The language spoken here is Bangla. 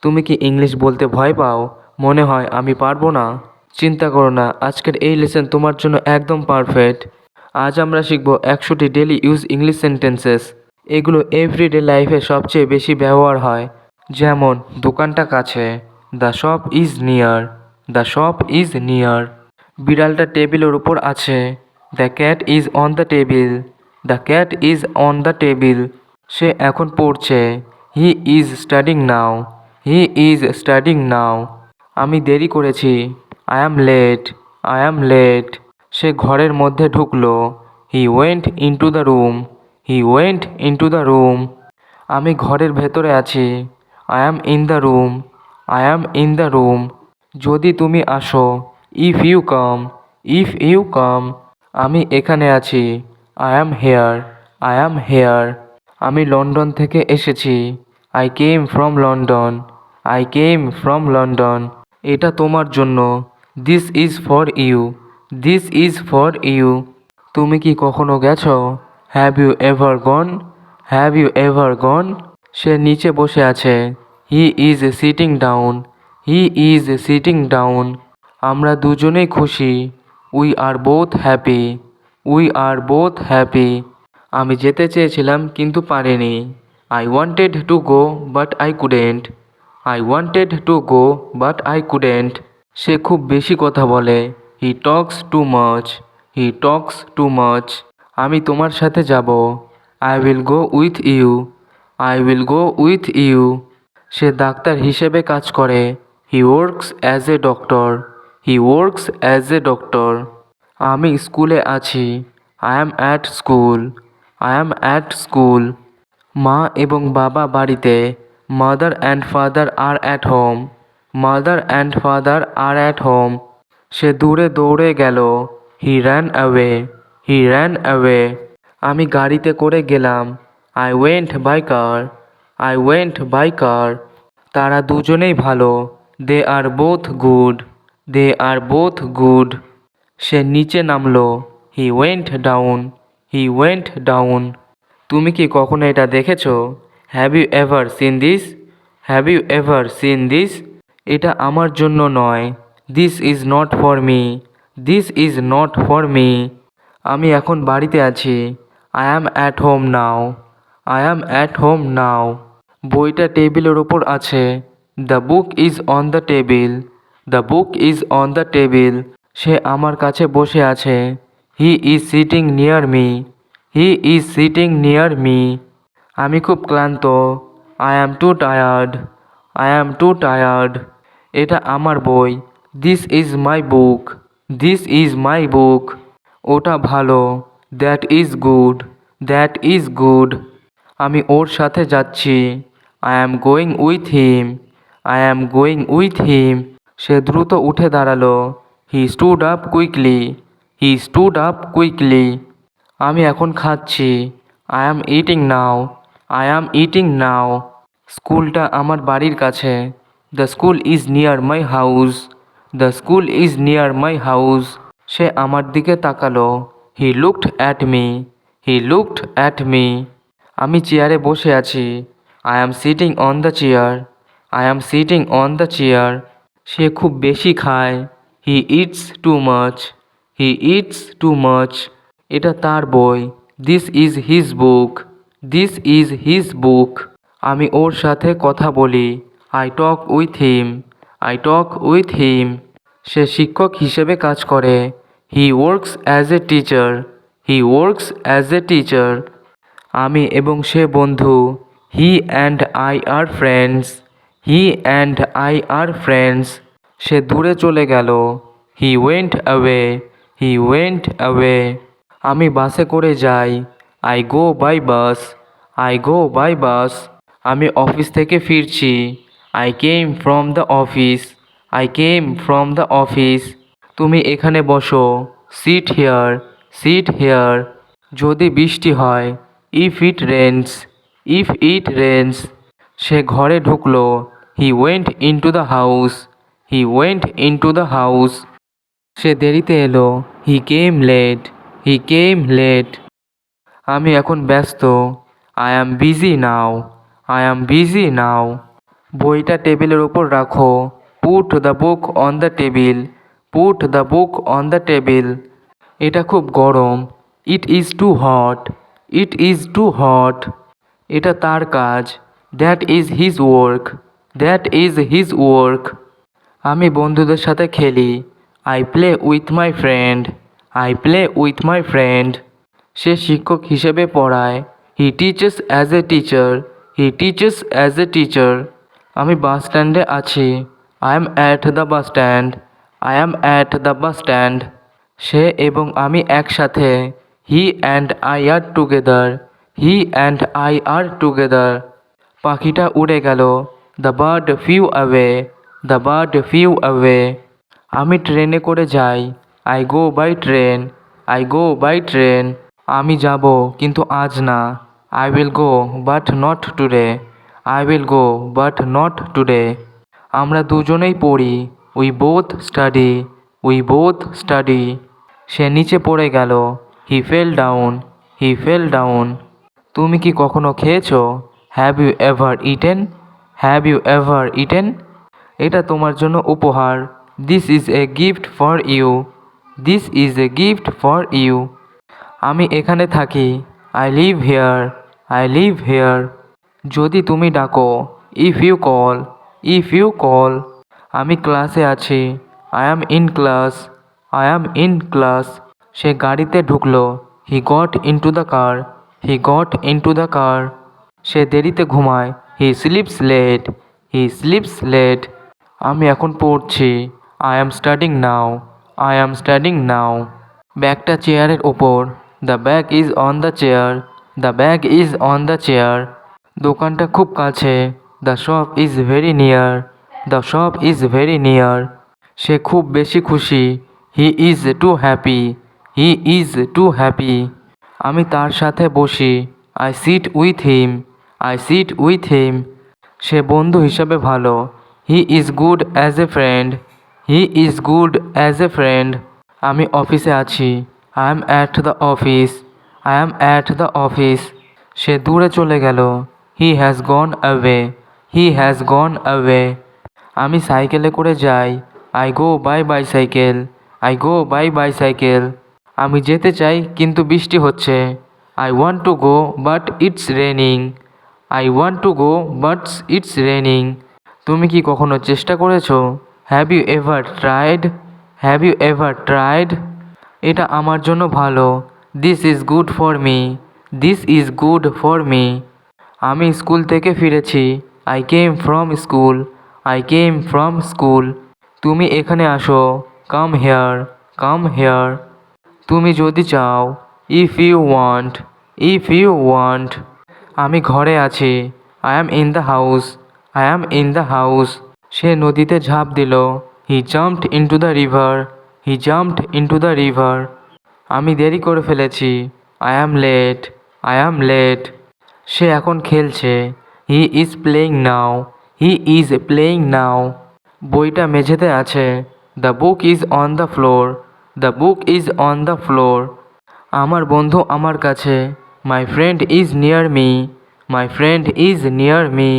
তুমি কি ইংলিশ বলতে ভয় পাও? মনে হয় আমি পারবো না। চিন্তা করো না, আজকের এই লেসন তোমার জন্য একদম পারফেক্ট। আজ আমরা শিখব 100টি ডেলি ইউজ ইংলিশ সেন্টেন্সেস। এগুলো এভরিডে লাইফে সবচেয়ে বেশি ব্যবহার হয়। যেমন দোকানটা কাছে, the shop is near, the shop is near. বিড়ালটা টেবিলের উপর আছে, the cat is on the table, the cat is on the table. সে এখন পড়ছে, he is studying now, he is studying now. আমি দেরি করেছি, I am late, I am late. সে ঘরের মধ্যে ঢুকলো, he went into the room, he went into the room. আমি ঘরের ভেতরে আছি, I am in the room, I am in the room. যদি তুমি আসো, if you come, if you come. আমি এখানে আছি, I am here, I am here. আমি লন্ডন থেকে এসেছি, I came from London, I came from London. এটা তোমার জন্য, this is for you, this is for you. তুমি কি কখনো গেছো? Have you ever gone, have you ever gone. সে নিচে বসে আছে, he is sitting down, he is sitting down. আমরা দুজনেই খুশি, we are both happy, we are both happy. আমি যেতে চেয়েছিলাম কিন্তু পারিনি, I wanted to go but I couldn't, I wanted to go but I couldn't. সে খুব বেশি কথা বলে, he talks too much, he talks too much. আমি তোমার সাথে যাব, I will go with you, I will go with you. সে ডাক্তার হিসেবে কাজ করে, he works as a doctor, he works as a doctor. আমি স্কুলে আছি, I am at school, I am at school. মা এবং বাবা বাড়িতে, mother and father are at home, mother and father are at home. সে দূরে দৌড়ে গেল, he ran away, he ran away. আমি গাড়িতে করে গেলাম, I went by car, I went by car. তারা দুজনেই ভালো, দে are both good, they are both good. সে নিচে নামলো, he went down, he went down. তুমি কি কখনো এটা দেখেছো? Have you ever seen this, have you ever seen this. এটা আমার জন্য নয়, this is not for me, this is not for me. আমি এখন বাড়িতে আছি, I am at home now, I am at home now. বইটা টেবিলের ওপর আছে, the book is on the table, the book is on the table. সে আমার কাছে বসে আছে, he is sitting near me, he is sitting near me. আমি খুব ক্লান্ত, I am too tired, I am too tired. এটা আমার বই, this is my book, this is my book. ওটা ভালো, that is good, that is good. আমি ওর সাথে যাচ্ছি, I am going with him, I am going with him. সে দ্রুত উঠে দাঁড়ালো, হি stood up quickly, he stood up quickly. আমি এখন খাচ্ছি, I am eating now, I am eating now. স্কুলটা আমার বাড়ির কাছে, the school is near my house, the school is near my house. সে আমার দিকে তাকালো, he looked at me, he looked at me. আমি চেয়ারে বসে আছি, I am sitting on the chair, I am sitting on the chair. সে খুব বেশি খায়, he eats too much, he eats too much. এটা তার বই, this is his book, this is his book. আমি ওর সাথে কথা বলি, I talk with him, I talk with him. সে শিক্ষক হিসেবে কাজ করে, he works as a teacher, he works as a teacher. আমি এবং সে বন্ধু, he and I are friends, he and I are friends. সে দূরে চলে গেল, he went away, he went away. আমি বাসে করে যাই, I go by bus, I go by bus. আমি অফিস থেকে ফিরছি, I came from the office, I came from the office. তুমি এখানে বসো, সিট হেয়ার, সিট হেয়ার। যদি বৃষ্টি হয়, if it rains, if it rains. সে ঘরে ঢুকলো, he went into the house, he went into the house. সে দেরিতে এলো, হি কেম লেট, হি কেম লেট। আমি এখন ব্যস্ত, I am busy now, I am busy now. বইটা টেবিলের ওপর রাখো। Put the book on the table. Put the book on the table. এটা খুব গরম। It is too hot. It is too hot. এটা তার কাজ। That is his work. That is his work. আমি বন্ধুদের সাথে খেলি। I play with my friend. I play with my friend. সে শিক্ষক হিসেবে পড়ায়। He teaches as a teacher. He teaches as a teacher. আমি বাস স্ট্যান্ডে আছি। I am at the bus stand. I am at the bus stand. সে এবং আমি একসাথে। He and I are together. He and I are together. পাখিটা উড়ে গেল। The bird flew away. The bird flew away. আমি ট্রেনে করে যাই। I go by train. I go by train. আমি যাব কিন্তু আজ না। I will go but not today. I will go but not today. আমরা দুজনেই পড়ি। We both study. We both study. সে নিচে পড়ে গেল। He fell down. He fell down. তুমি কি কখনো খেয়েছো? Have you ever eaten? Have you ever eaten? এটা তোমার জন্য উপহার। This is a gift for you. This is a gift for you. আমি এখানে থাকি। I live here. I live here. যদি তুমি ডাকো। If you call. If you call. আমি ক্লাসে আছি। I am in class. I am in class. সে গাড়িতে ঢুকলো। He got into the car. He got into the car. সে দেরিতে ঘুমায়। He sleeps late. He sleeps late. আমি এখন পড়ছি। I am studying now. I am studying now. ব্যাগটা চেয়ারের ওপর। The bag is on the chair. The bag is on the chair. দোকানটা খুব কাছে। The shop is very near. The shop is very near. সে খুব বেশি খুশি। He is too happy. He is too happy. আমি তার সাথে বসি। I sit with him. I sit with him. সে বন্ধু হিসাবে ভালো। He is good as a friend. He is good as a friend. আমি অফিসে আছি। I am at the office. I am at the office. সে দূরে চলে গেল। He has gone away. He has gone away. আমি সাইকেলে করে যাই। I go by bicycle. I go by bicycle. আমি যেতে চাই কিন্তু বৃষ্টি হচ্ছে। I want to go but it's raining. I want to go but it's raining. তুমি কি কখনো চেষ্টা করেছো? Have you ever tried? Have you ever tried? এটা আমার জন্য ভালো। This is good for me. This is good for me. আমি স্কুল থেকে ফিরেছি। I came from school. I came from school. তুমি এখানে আসো। Come here. Come here. তুমি যদি চাও। If you want. If you want. আমি ঘরে আছি। I am in the house. I am in the house. সে নদীতে ঝাঁপ দিল। He jumped into the river. He jumped into the river. আমি দেরি করে ফেলেছি। I am late. I am late. সে এখন খেলছে। He is playing now. He is playing now. বইটা মেঝেতে আছে। The book is on the floor. The book is on the floor. আমার বন্ধু আমার কাছে। My friend is near me. My friend is near me.